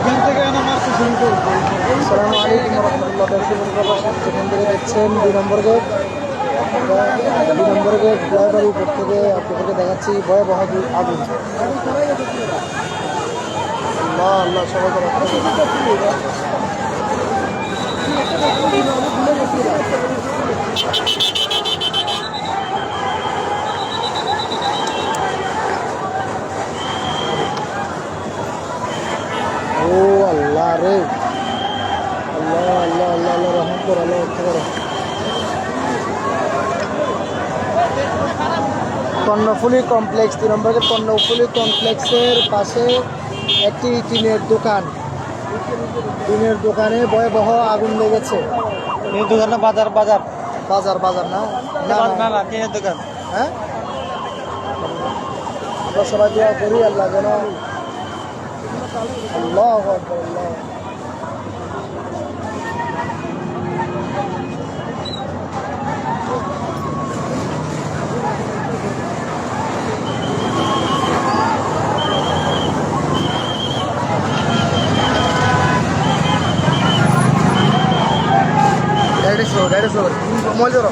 এখান থেকে আনা মারতে শুরু করবো। আসসালামু আলাইকুম রহমতুল্লাহ। দর্শক বন্ধুরা যেখান থেকে দেখছেন 2 নম্বর গেট, 2 নম্বর গেট ফ্লাইওভারের উপর থেকে আপনাদেরকে দেখাচ্ছি ভয়াবহ আগুন। আল্লাহ আল্লাহ সবাইকে রক্ষা করুন। ও আল্লাহ রে, আল্লাহ আল্লাহ আল্লাহ আল্লাহ রহম কর, আল্লাহ রক্ষা করো। কর্ণফুলী কমপ্লেক্স, 2 নম্বর গেট কর্ণফুলী কমপ্লেক্সের পাশে একটি টিনের দোকান। টিনের দোকানে ভয়াবহ আগুন লেগেছে। এই দোকানে বাজার বাজার বাজার বাজার না, না না না টিনের দোকান। হ্যাঁ, আমরা সবাই দোয়া করি আল্লাহ যেন, আল্লাহু আকবার, আল্লাহ। গাড়ি স্লো মোবাইল ধরো।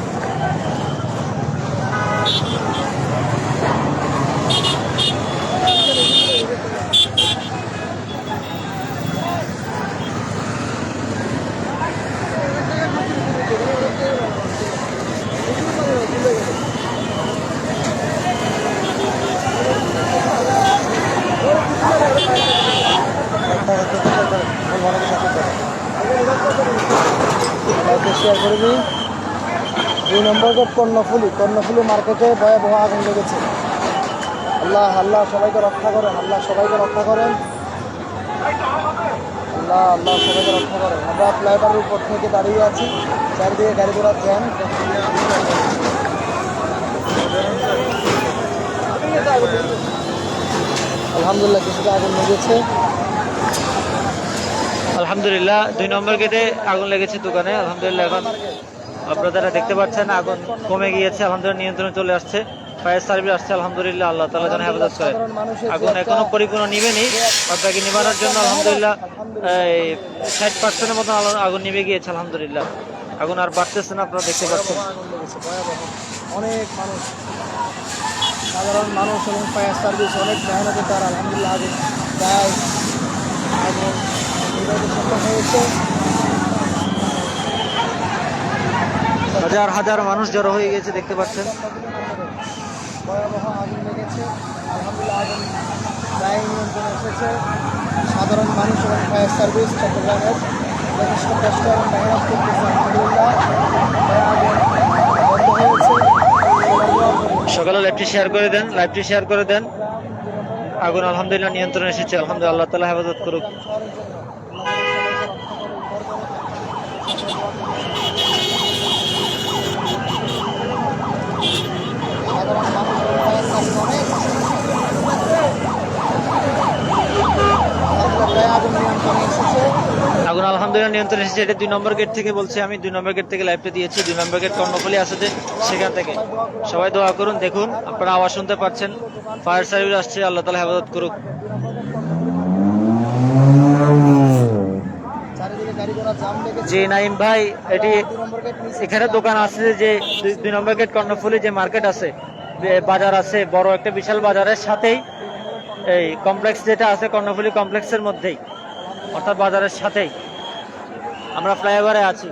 শেয়ার করে দিই। 2 নম্বর গেট কর্ণফুলী মার্কেটে ভয়াবহ আগুন লেগেছে। আল্লাহ আল্লাহ সবাইকে রক্ষা করেন, আল্লাহ সবাইকে রক্ষা করেন, আল্লাহ আল্লাহ সবাইকে রক্ষা করেন। আমরা ফ্লাইওভারের উপর থেকে দাঁড়িয়ে আছি, চারিদিকে গাড়ি ঘোড়া জ্যাম। আলহামদুলিল্লাহ কিছুটা আগুন লেগেছে। আলহামদুলিল্লাহ 2 নম্বর গেটে আগুন লেগেছে দোকানে। আলহামদুলিল্লাহ এখন আপনারা দেখতে পাচ্ছেন আগুন কমে গিয়েছে, আলহামদুলিল্লাহ নিয়ন্ত্রণে চলে আসছে, ফায়ার সার্ভিস আসছে। আলহামদুলিল্লাহ আল্লাহ তাআলা যেন হেফাজত করে। আগুন এখনো পরিপূর্ণ নিভেনি, আপনাকে নিবানোর জন্য আলহামদুলিল্লাহ 60% মতো আগুন নিভে গিয়েছে। আলহামদুলিল্লাহ আগুন আর বাড়তেছে না, আপনারা দেখতে পাচ্ছেন। অনেক মানুষ, সাধারণ মানুষ এবং ফায়ার সার্ভিস অনেক মেহনতের দ্বারা আলহামদুলিল্লাহ আগুন প্রায় আগুন নিভাতে সক্ষম হয়েছে। হাজার হাজার মানুষ জড়ো হয়ে গেছে, দেখতে পাচ্ছেন। ভয়াবহ আগুন লেগেছে, আলহামদুলিল্লাহ আগুন প্রায় নিয়ন্ত্রণে এসেছে। সাধারণ মানুষ এবং ফায়ার সার্ভিস চট্টগ্রামের যথেষ্ট কষ্ট এবং মেহনত করতেছে। আলহামদুলিল্লাহ আগুন বন্ধ হয়েছে। সকালে লাইভটি শেয়ার করে দেন, লাইভটি শেয়ার করে দেন। আগুন আলহামদুলিল্লাহ নিয়ন্ত্রণে এসেছে। আলহামদুলিল্লাহ আল্লাহ তাআলা হেফাজত করুক। আগুন আলহামদুলিল্লাহ নিয়ন্ত্রণে এসেছে। এটা 2 নম্বর গেট থেকে বলছি আমি, 2 নম্বর গেট থেকে লাইভটা দিয়েছি। 2 নম্বর গেট কর্ণফুলী আছে যে, সেখান থেকে সবাই দোয়া করুন। দেখুন আপনারা আওয়াজ শুনতে পাচ্ছেন, ফায়ার সার্ভিস আসছে, আল্লাহ তাআলা হেফাজত করুক। জি নাইম ভাই, এটি এখানে দোকান আছে যে 2 নম্বর গেট কর্ণফুলী যে মার্কেট আছে, বাজার আছে, বড় একটা বিশাল বাজারের সাথেই এই কমপ্লেক্স যেটা আছে, কর্ণফুলী কমপ্লেক্সের মধ্যেই, অর্থাৎ বাজারের সাথেই আমরা ফ্লাইওভারে আছি।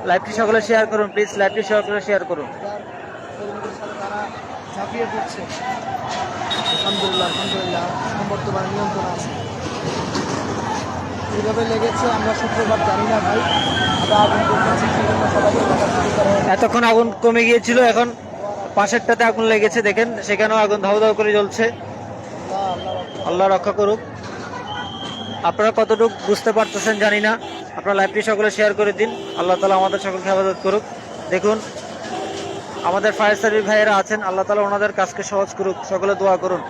লাইভটি সকলে শেয়ার করুন প্লিজ, লাইভটি সকলে শেয়ার করুন। ঝাঁপিয়ে পড়ছে। আলহামদুলিল্লাহ আলহামদুলিল্লাহ বর্তমানে নিয়ন্ত্রণ আছে। কীভাবে লেগেছে আমরা শুক্রবার জানি না ভাই, আমরা আগুন করতেছি সেজন্য সবাইকে দেখা শুরু করে। এতক্ষণ আগুন কমে গিয়েছিল, এখন পাশেরটাতে আগুন লেগেছে, দেখেন সেখানেও আগুন ধাউ ধাউ করে জ্বলছে। আল্লাহ রক্ষা করুক। আপনারা কতটুকু বুঝতে পারতেছেন জানি না, আপনারা লাইভটি সকলে শেয়ার করে দিন। আল্লাহ তাআলা আমাদের সকলকে হেফাজত করুক। দেখুন আমাদের ফায়ার সার্ভিস ভাইয়েরা আছেন, আল্লাহ তাআলা ওনাদের কাজকে সহজ করুক, সকলে দোয়া করুন।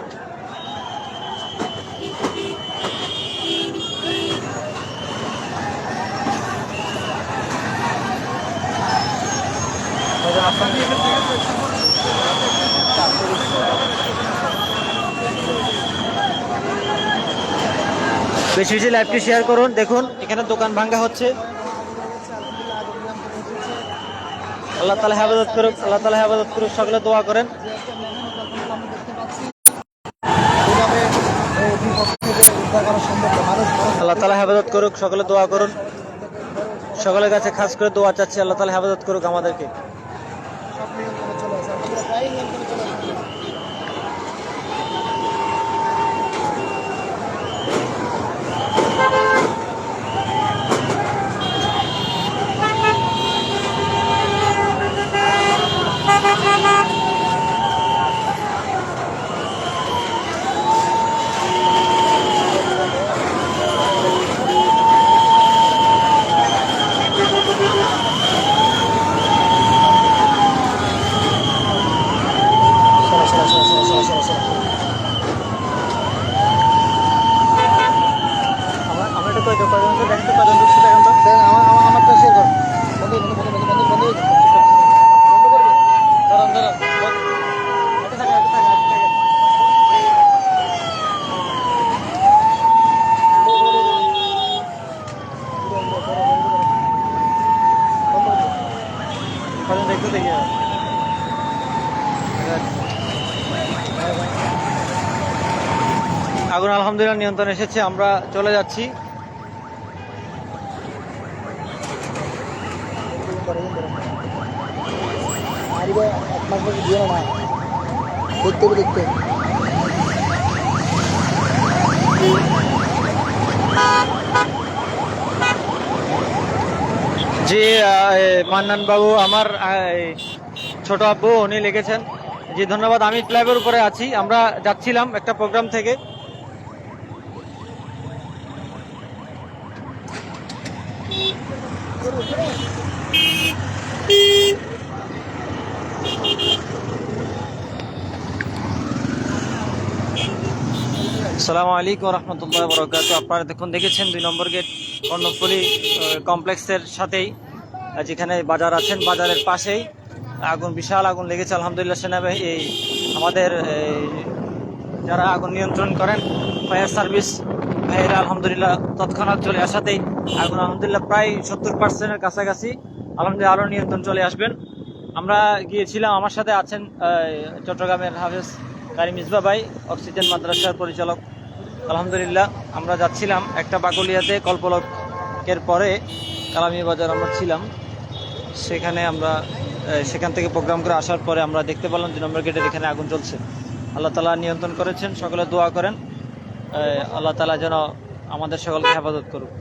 বেশি বেশি লাইভটি শেয়ার করুন। দেখুন এখানে দোকান ভাঙ্গা হচ্ছে। আলহামদুলিল্লাহ আগুন নিয়ন্ত্রণে এসেছে। আল্লাহ তাআলা হেফাজত করুক, আল্লাহ তাআলা হেফাজত করুক, সকলে দোয়া করেন। যে একটা মেহনত আমরা দেখতে পাচ্ছি এইভাবে বিপদ থেকে উদ্ধার করা সম্ভব না। মানুষ আল্লাহ তাআলা হেফাজত করুক, সকলে দোয়া করুন। সকলের কাছে খাস করে দোয়া চাচ্ছি, আল্লাহ তাআলা হেফাজত করুক আমাদেরকে। সব নিয়ন্ত্রণে চলে আসে, আমরা প্রায় নিয়ন্ত্রণে চলে আসে। আমরা এটা কই কয়জন দেখেন তো, কয়জন ঢুকছে দেখেন তো। দেখ, আমারটা শেয়ার কর। বন্ধু বন্ধু বন্ধু বন্ধু বন্ধু বন্ধু বন্ধ করবে। দাঁড়ান দাঁড়ান, হাঁটতে থাকেন, হাঁটতে থাকেন, হাঁটতে থাকেন। কয়জন দেখতে দেখি। আগুন আলহামদুলিল্লাহ নিয়ন্ত্রণে এসেছে, আমরা চলে যাচ্ছি। মারিবে এক মাস পরে দিও না, দেখতে হবে দেখতে। জি মান্নান বাবু, আমার ছোট আব্বু, উনি লিখেছেন। জি ধন্যবাদ। আমি ক্লাবের উপরে আছি, আমরা যাচ্ছিলাম একটা প্রোগ্রাম থেকে। আসসালামু আলাইকুম রহমতুল্লাহ বরকাত। আপনারা দেখুন দেখেছেন 2 নম্বর গেট কর্ণফুলী কমপ্লেক্সের সাথেই যেখানে বাজার আছেন, বাজারের পাশেই আগুন, বিশাল আগুন লেগেছে। আলহামদুলিল্লাহ সেনাবাহিনী এই আমাদের যারা আগুন নিয়ন্ত্রণ করেন ফায়ার সার্ভিস ভাইয়েরা আলহামদুলিল্লাহ তৎক্ষণাৎ চলে আসাতেই আগুন আলহামদুলিল্লাহ প্রায় 70%-এর কাছাকাছি আলহামদুলিল্লাহ আরও নিয়ন্ত্রণ চলে আসবেন। আমরা গিয়েছিলাম, আমার সাথে আছেন চট্টগ্রামের হাফেজ কারি মিসবা ভাই, অক্সিজেন মাদ্রাসার পরিচালক। আলহামদুলিল্লাহ আমরা যাচ্ছিলাম একটা বাকলিয়াতে, কল্পলকের পরে কালামি বাজার আমরা ছিলাম। সেখানে আমরা সেখান থেকে প্রোগ্রাম করে আসার পরে আমরা দেখতে পেলাম 2 নম্বর গেটের এখানে আগুন চলছে। আল্লাহ তাআলা নিয়ন্ত্রণ করেছেন, সকলে দোয়া করেন আল্লাহ তাআলা যেন আমাদের সকলকে হেফাজত করুক।